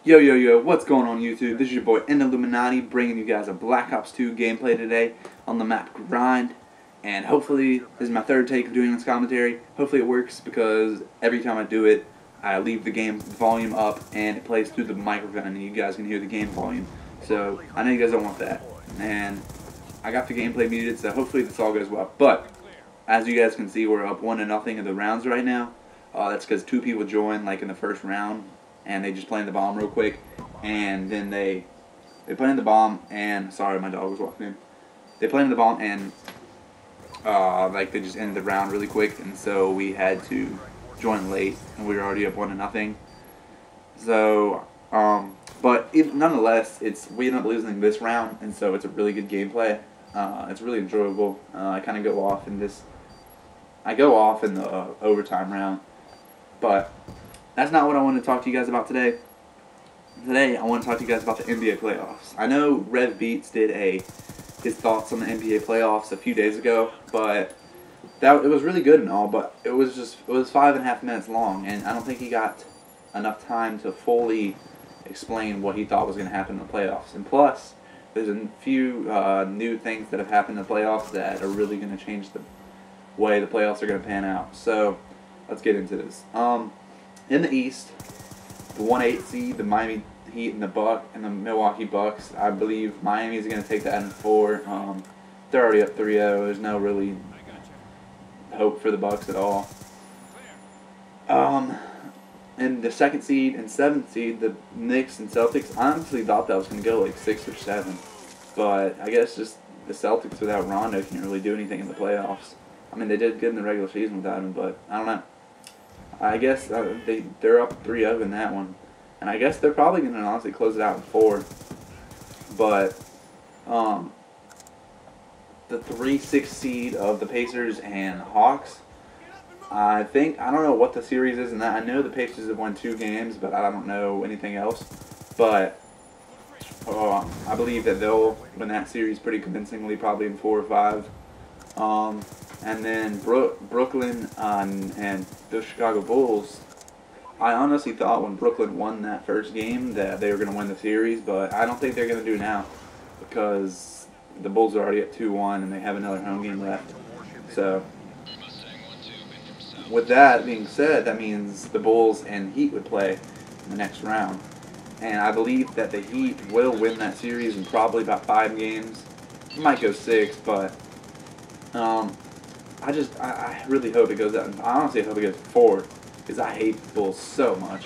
Yo, yo, yo, what's going on YouTube? This is your boy, Illuminati, bringing you guys a Black Ops 2 gameplay today on the map Grind. And hopefully, this is my third take of doing this commentary. Hopefully it works because every time I do it, I leave the game volume up and it plays through the microphone and you guys can hear the game volume. So, I know you guys don't want that. And I got the gameplay muted, so hopefully this all goes well. But, as you guys can see, we're up 1-0 in the rounds right now. That's because 2 people joined like in the first round. And they just planted the bomb real quick, and then they planted the bomb, and sorry, my dog was walking in. They planted the bomb, and like they just ended the round really quick, and so we had to join late, and we were already up 1-0. So, but nonetheless, we ended up losing this round, and so it's a really good gameplay. It's really enjoyable. I kind of go off in this. I go off in the overtime round, but that's not what I want to talk to you guys about today. Today, I want to talk to you guys about the NBA playoffs. I know Rev Beats did his thoughts on the NBA playoffs a few days ago, but it was really good and all, but it was 5.5 minutes long, and I don't think he got enough time to fully explain what he thought was going to happen in the playoffs. And plus, there's a few new things that have happened in the playoffs that are really going to change the way the playoffs are going to pan out. So, let's get into this. In the East, the 1-8 seed, the Miami Heat and the Milwaukee Bucks. I believe Miami is going to take that in 4. They're already up 3-0. There's no really hope for the Bucks at all. And the 2nd seed and 7th seed, the Knicks and Celtics. I honestly thought that was going to go like 6 or 7, but I guess just the Celtics without Rondo can't really do anything in the playoffs. I mean, they did good in the regular season without him, but I don't know. I guess they're up 3-0 in that one. And I guess they're probably going to honestly close it out in 4. But the 3-6 seed of the Pacers and Hawks, I don't know what the series is in that. I know the Pacers have won 2 games, but I don't know anything else. But I believe that they'll win that series pretty convincingly, probably in 4 or 5. And then Brooklyn and the Chicago Bulls, I honestly thought when Brooklyn won that first game that they were going to win the series, but I don't think they're going to do now because the Bulls are already at 2-1 and they have another home game left. So, with that being said, that means the Bulls and Heat would play in the next round. And I believe that the Heat will win that series in probably about 5 games. It might go 6, but I really hope it goes out. I honestly hope it goes 4, because I hate the Bulls so much.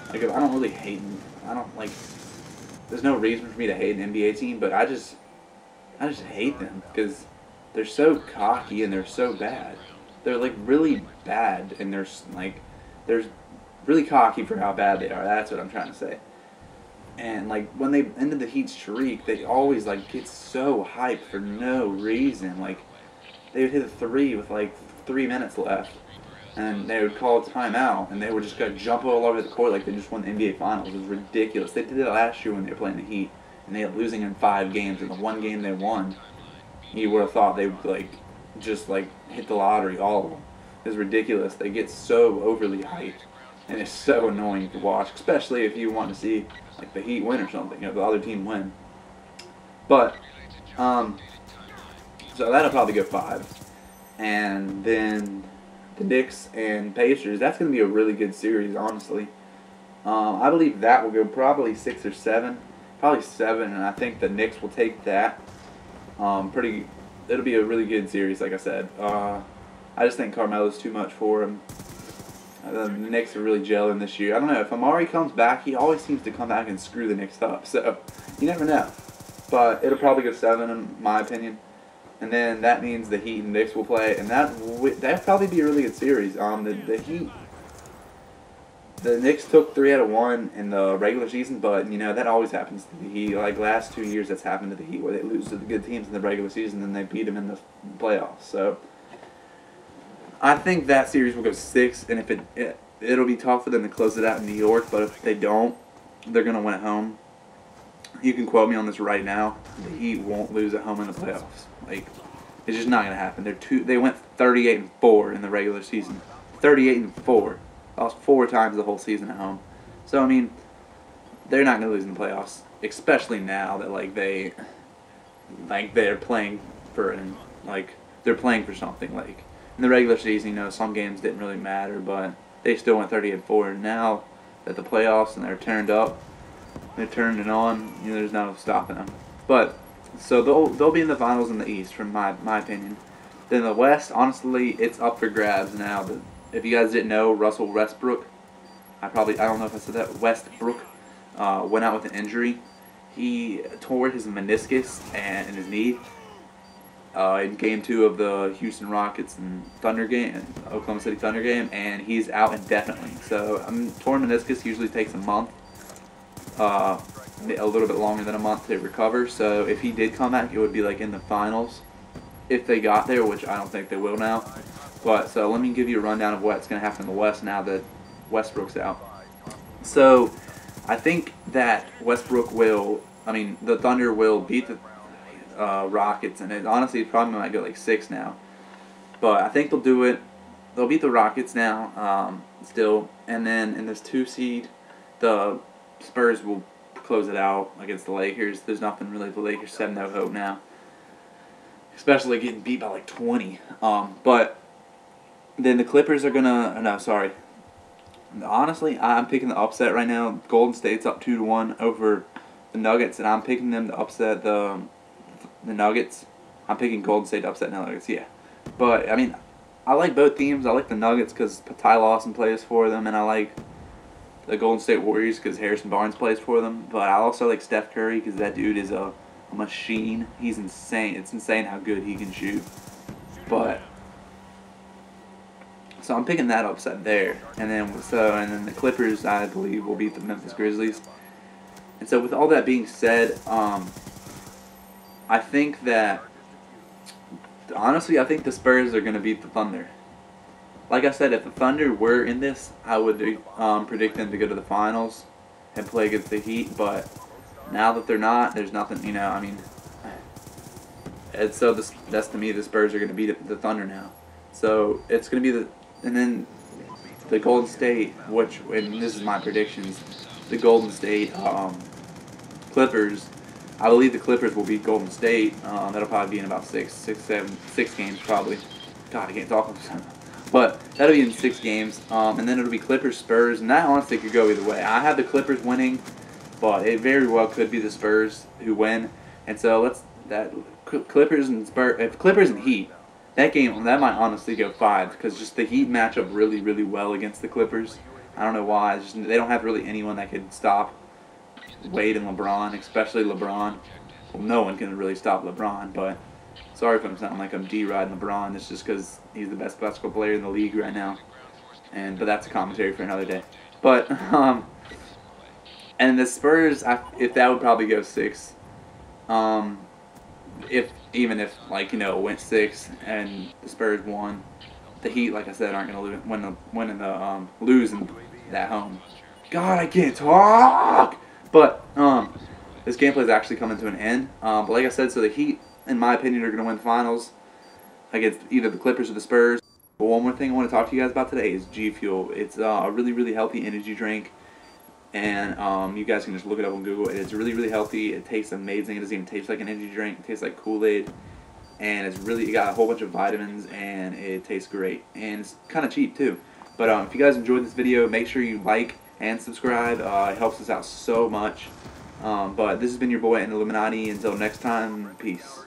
Like, I don't really hate them. I don't like. There's no reason for me to hate an NBA team, but I just hate them because they're so cocky and they're so bad. They're like really bad, and they're really cocky for how bad they are. That's what I'm trying to say. And like when they ended the Heat streak, they always like get so hyped for no reason. Like, they would hit a 3 with like 3 minutes left, and they would call a timeout, and they would just go jump all over the court like they just won the NBA Finals. It was ridiculous. They did it last year when they were playing the Heat, and they ended up losing in 5 games. And the 1 game they won, you would have thought they would just hit the lottery, all of them. It was ridiculous. They get so overly hyped, and it's so annoying to watch, especially if you want to see like the Heat win or something, the other team win. But so that'll probably go 5. And then the Knicks and Pacers, that's going to be a really good series, honestly. I believe that will go probably 6 or 7. Probably 7, and I think the Knicks will take that. It'll be a really good series, like I said. I just think Carmelo's too much for him. The Knicks are really gelling this year. I don't know, if Amari comes back, he always seems to come back and screw the Knicks up. So, you never know. But it'll probably go 7 in my opinion. And then that means the Heat and Knicks will play, and that'd probably be a really good series. The Heat, the Knicks took 3 out of 1 in the regular season, but you know that always happens to the Heat. Like last 2 years, that's happened to the Heat, where they lose to the good teams in the regular season, and they beat them in the playoffs. So I think that series will go 6, and if it'll be tough for them to close it out in New York. But if they don't, they're gonna win at home. You can quote me on this right now. The Heat won't lose at home in the playoffs. Like, it's just not going to happen. They went 38-4 in the regular season. 38-4. Lost 4 times the whole season at home. So, I mean, they're not going to lose in the playoffs, especially now that they're playing for they're playing for something. Like in the regular season, you know, some games didn't really matter, but they still went 30-4. Now that the playoffs and they're turned up, they're turned it on. You know, there's no stopping them. But so they'll be in the finals in the East, from my opinion. Then the West, honestly, it's up for grabs now. But if you guys didn't know, Russell Westbrook, I don't know if I said that, Westbrook, went out with an injury. He tore his meniscus in his knee in Game 2 of the Houston Rockets and Oklahoma City Thunder game, and he's out indefinitely. So torn meniscus usually takes a month, a little bit longer than a month to recover. So if he did come back, it would be like in the finals, if they got there, which I don't think they will now. But so let me give you a rundown of what's going to happen in the West now that Westbrook's out. So I think that the Thunder will beat the Rockets, and it honestly probably might go like 6 now. But I think they'll do it. They'll beat the Rockets now, still, and then in this 2 seed, the Spurs will close it out against the Lakers. There's nothing really. The Lakers have no hope now, especially getting beat by like 20. But then the Clippers are gonna. No, sorry. Honestly, I'm picking the upset right now. Golden State's up 2-1 over the Nuggets, and I'm picking them to upset the Nuggets. I'm picking Golden State to upset the Nuggets, yeah. But, I mean, I like both teams. I like the Nuggets because Ty Lawson plays for them, and I like the Golden State Warriors because Harrison Barnes plays for them. But I also like Steph Curry because that dude is a machine. He's insane. It's insane how good he can shoot. But so I'm picking that upset there, and then the Clippers, I believe, will beat the Memphis Grizzlies. And so with all that being said, I think that honestly, I think the Spurs are going to beat the Thunder. Like I said, if the Thunder were in this, I would predict them to go to the finals and play against the Heat. But now that they're not, there's nothing. You know, I mean, and so that's to me, the Spurs are going to beat the Thunder now. So it's going to be and then the Golden State, and this is my predictions, the Golden State Clippers. I believe the Clippers will beat Golden State. That'll probably be in about 6 games probably. God, I can't talk. But that'll be in 6 games. And then it'll be Clippers Spurs, and that honestly could go either way. I have the Clippers winning, but it very well could be the Spurs who win. And so Clippers and Spurs, if Clippers and Heat. That might honestly go 5 because just the Heat match up really, really well against the Clippers. I don't know why. It's just, they don't have really anyone that could stop Wade and LeBron, especially LeBron. Well, no one can really stop LeBron, but sorry if I'm sounding like I'm D-riding LeBron. It's just because he's the best basketball player in the league right now. But that's a commentary for another day. But and the Spurs, if that would probably go 6. Even if it went 6 and the Spurs won, the Heat, like I said, aren't going to lose at home. God, I can't talk. But this gameplay is actually coming to an end. But like I said, so the Heat, in my opinion, are going to win the finals against either the Clippers or the Spurs. But one more thing I want to talk to you guys about today is G Fuel. It's a really, really healthy energy drink. And you guys can just look it up on Google. It's really, really healthy. It tastes amazing. It doesn't even taste like an energy drink. It tastes like Kool-Aid. And it got a whole bunch of vitamins, and it tastes great. And it's kind of cheap, too. But if you guys enjoyed this video, make sure you like and subscribe. It helps us out so much. But this has been your boy, Illuminati. Until next time, peace.